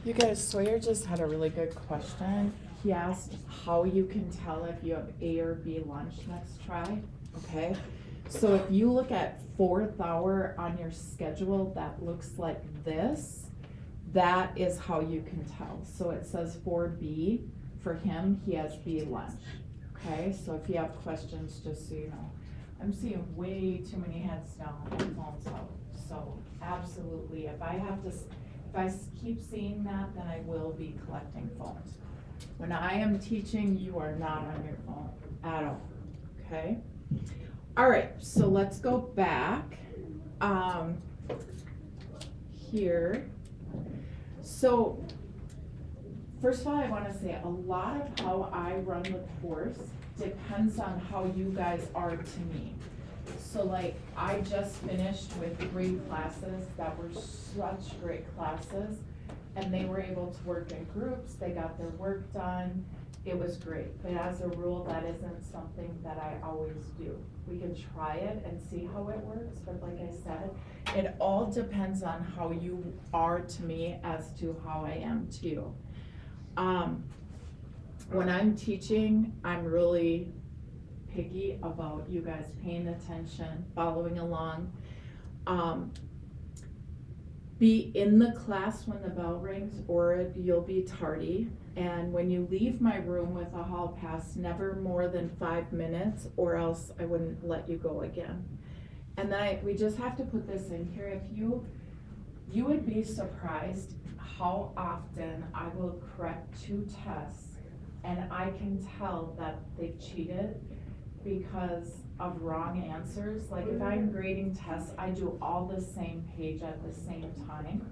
You guys, Sawyer just had a really good question. He asked how you can tell if you have A or B lunch next try, okay? So if you look at 4th hour on your schedule that looks like this, that is how you can tell. So it says 4B, for him, he has B lunch, okay? So if you have questions, just so you know. I'm seeing way too many heads down and phones out, so absolutely, if I keep seeing that, then I will be collecting phones. When I am teaching, you are not on your phone at all, okay? All right, so let's go back here. So first of all, I want to say a lot of how I run the course depends on how you guys are to me. So like, I just finished with 3 classes that were such great classes, and they were able to work in groups, they got their work done, it was great. But as a rule, that isn't something that I always do. We can try it and see how it works, but like I said, it all depends on how you are to me as to how I am to you. When I'm teaching, I'm really picky about you guys paying attention, following along. Be in the class when the bell rings, or you'll be tardy. And when you leave my room with a hall pass, never more than 5 minutes, or else I wouldn't let you go again. And then we just have to put this in here. If you would be surprised how often I will correct 2 tests and I can tell that they've cheated because of wrong answers. Like if I'm grading tests, I do all the same page at the same time.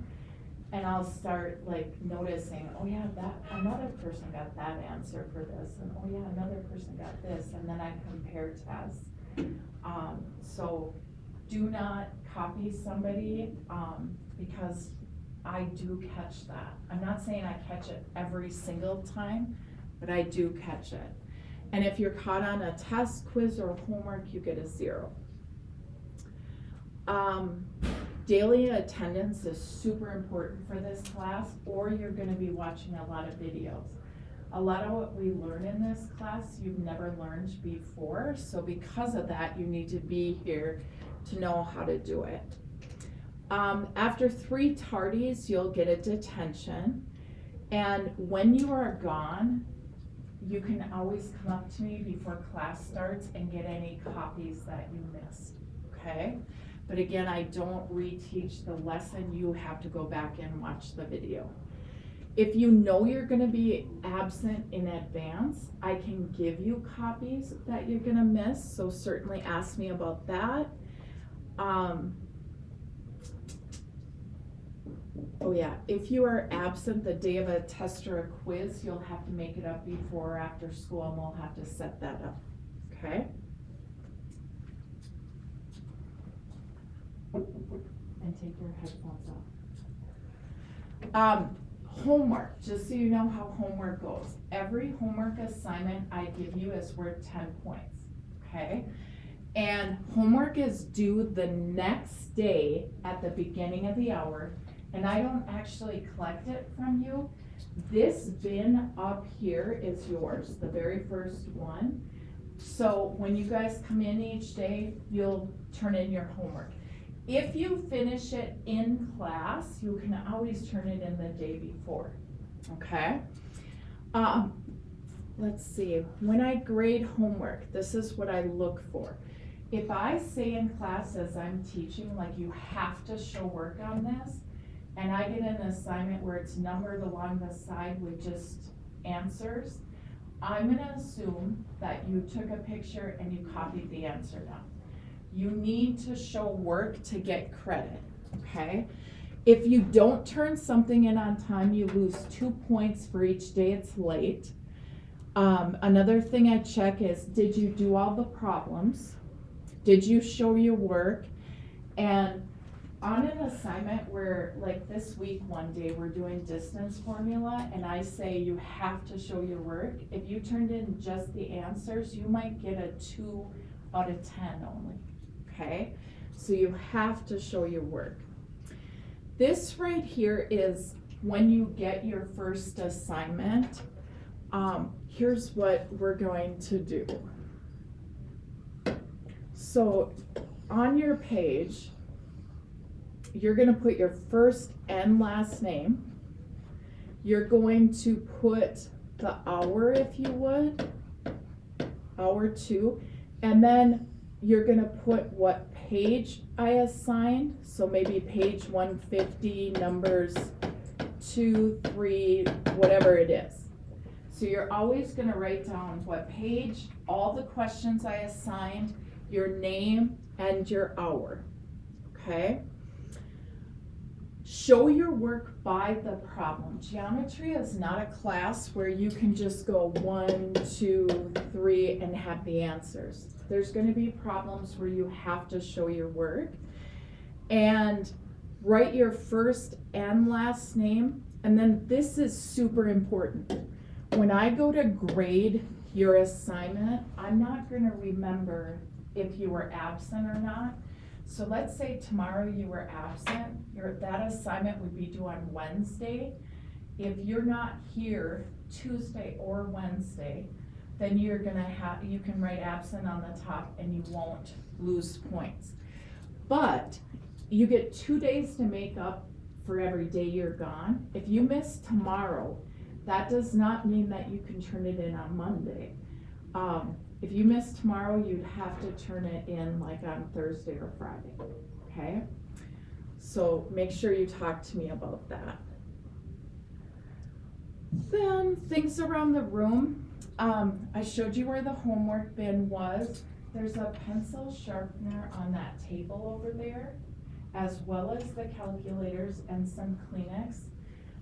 And I'll start like noticing, oh yeah, that another person got that answer for this, and oh yeah, another person got this, and then I compare tests. So do not copy somebody, because I do catch that. I'm not saying I catch it every single time, but I do catch it. And if you're caught on a test, quiz, or homework, you get a 0. Daily attendance is super important for this class, or you're going to be watching a lot of videos. A lot of what we learn in this class, you've never learned before, so because of that, you need to be here to know how to do it. After 3 tardies, you'll get a detention, and when you are gone, you can always come up to me before class starts and get any copies that you missed, okay? But again, I don't reteach the lesson. You have to go back and watch the video. If you know you're gonna be absent in advance, I can give you copies that you're gonna miss, so certainly ask me about that. Oh yeah, if you are absent the day of a test or a quiz, you'll have to make it up before or after school, and we'll have to set that up, okay? And take your headphones off. Homework, just so you know how homework goes. Every homework assignment I give you is worth 10 points, okay? And homework is due the next day at the beginning of the hour, and I don't actually collect it from you. This bin up here is yours, the very first one. So when you guys come in each day, you'll turn in your homework. If you finish it in class, you can always turn it in the day before, okay? Let's see, when I grade homework, this is what I look for. If I say in class as I'm teaching, like you have to show work on this, and I get an assignment where it's numbered along the side with just answers, I'm gonna assume that you took a picture and you copied the answer down. You need to show work to get credit, okay? If you don't turn something in on time, you lose 2 points for each day it's late. Another thing I check is, did you do all the problems? Did you show your work? And on an assignment where, like this week, one day we're doing distance formula, and I say you have to show your work. If you turned in just the answers, you might get a 2 out of 10 only, okay? So you have to show your work. This right here is when you get your first assignment, here's what we're going to do. So on your page, you're going to put your first and last name. You're going to put the hour, if you would, hour 2, and then you're going to put what page I assigned. So maybe page 150, numbers 2, 3, whatever it is. So you're always going to write down what page, all the questions I assigned, your name, and your hour. Okay? Show your work by the problem. Geometry is not a class where you can just go 1, 2, 3 and have the answers. There's going to be problems where you have to show your work. And write your first and last name. And then this is super important. When I go to grade your assignment, I'm not going to remember if you were absent or not. So let's say tomorrow you were absent, that assignment would be due on Wednesday. If you're not here Tuesday or Wednesday, then you can write absent on the top and you won't lose points. But you get 2 days to make up for every day you're gone. If you miss tomorrow, that does not mean that you can turn it in on Monday. If you miss tomorrow, you'd have to turn it in like on Thursday or Friday, okay? So make sure you talk to me about that. Then things around the room. I showed you where the homework bin was. There's a pencil sharpener on that table over there, as well as the calculators and some Kleenex.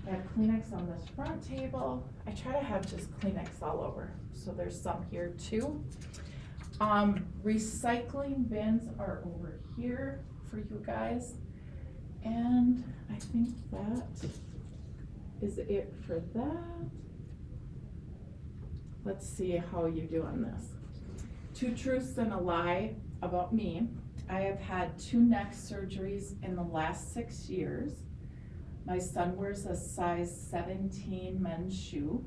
I have Kleenex on this front table. I try to have just Kleenex all over. So there's some here too. Recycling bins are over here for you guys. And I think that is it for that. Let's see how you do on this. 2 truths and a lie about me. I have had 2 neck surgeries in the last 6 years. My son wears a size 17 men's shoe,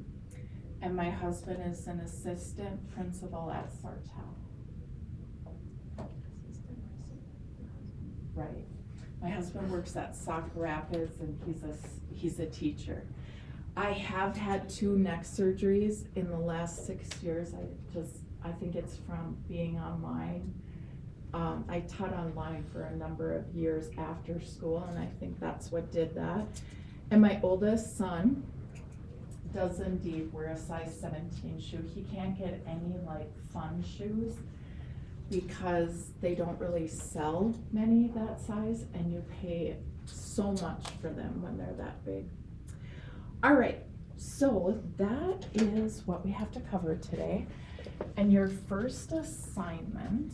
and my husband is an assistant principal at Sartell. Right. My husband works at Sauk Rapids, and he's a teacher. I have had 2 neck surgeries in the last 6 years. I think it's from being online. I taught online for a number of years after school, and I think that's what did that. And my oldest son does indeed wear a size 17 shoe. He can't get any like fun shoes because they don't really sell many that size, and you pay so much for them when they're that big. All right, so that is what we have to cover today. And your first assignment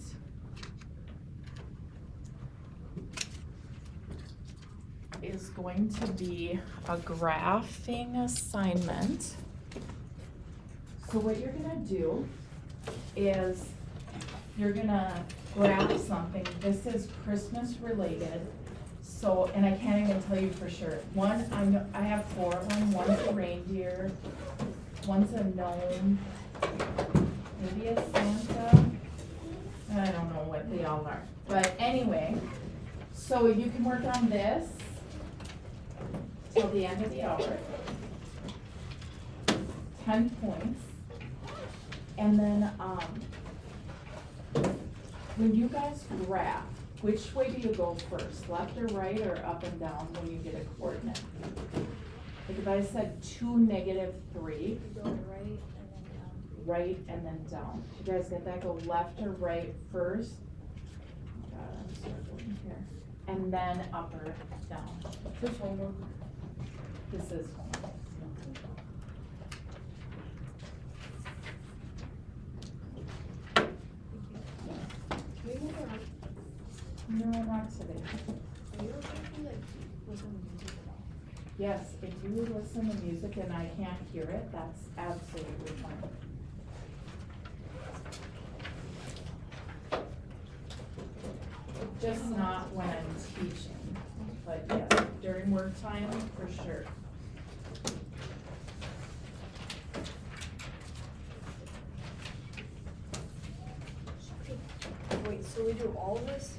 is going to be a graphing assignment. So what you're gonna do is you're gonna graph something. This is Christmas related. So, and I can't even tell you for sure. One, I have 4 of them. One's a reindeer, one's a gnome, maybe a Santa. I don't know what they all are. But anyway, so you can work on this till the end of the hour. 10 points. And then when you guys graph, which way do you go first? Left or right or up and down when you get a coordinate? Like if I said 2, -3. You go right and then down. Right and then down. You guys get that? Go left or right first. Oh God, I'm struggling here. And then up or down. This homework. This is homework. No, not today. Are you okay if you like listen to music at all? Yes, if you listen to music and I can't hear it, that's absolutely fine. Just not when I'm teaching, but yes, during work time, for sure. do all of this?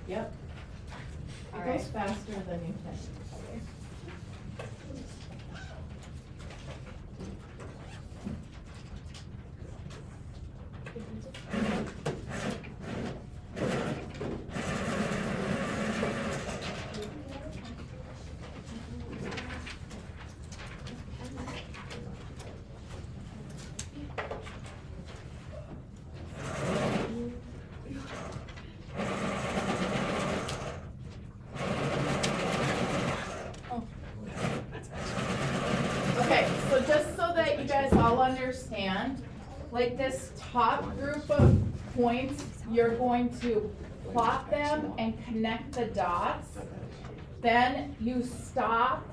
Yep. It Alright. goes faster than you think. Okay, so just so that you guys all understand, like this top group of points, you're going to plot them and connect the dots. Then you stop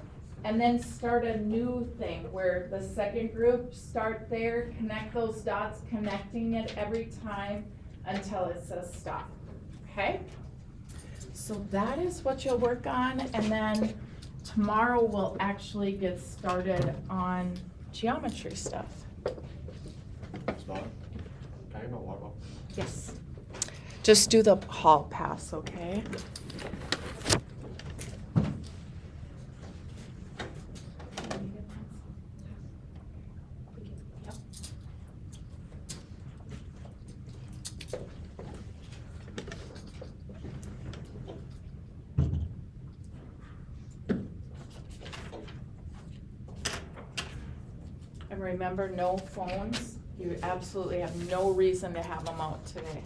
and then start a new thing where the second group, start there, connect those dots, connecting it every time until it says stop, okay? So that is what you'll work on, and then tomorrow we'll actually get started on geometry stuff. Yes. Just do the hall pass, okay? And remember, no phones. You absolutely have no reason to have them out today.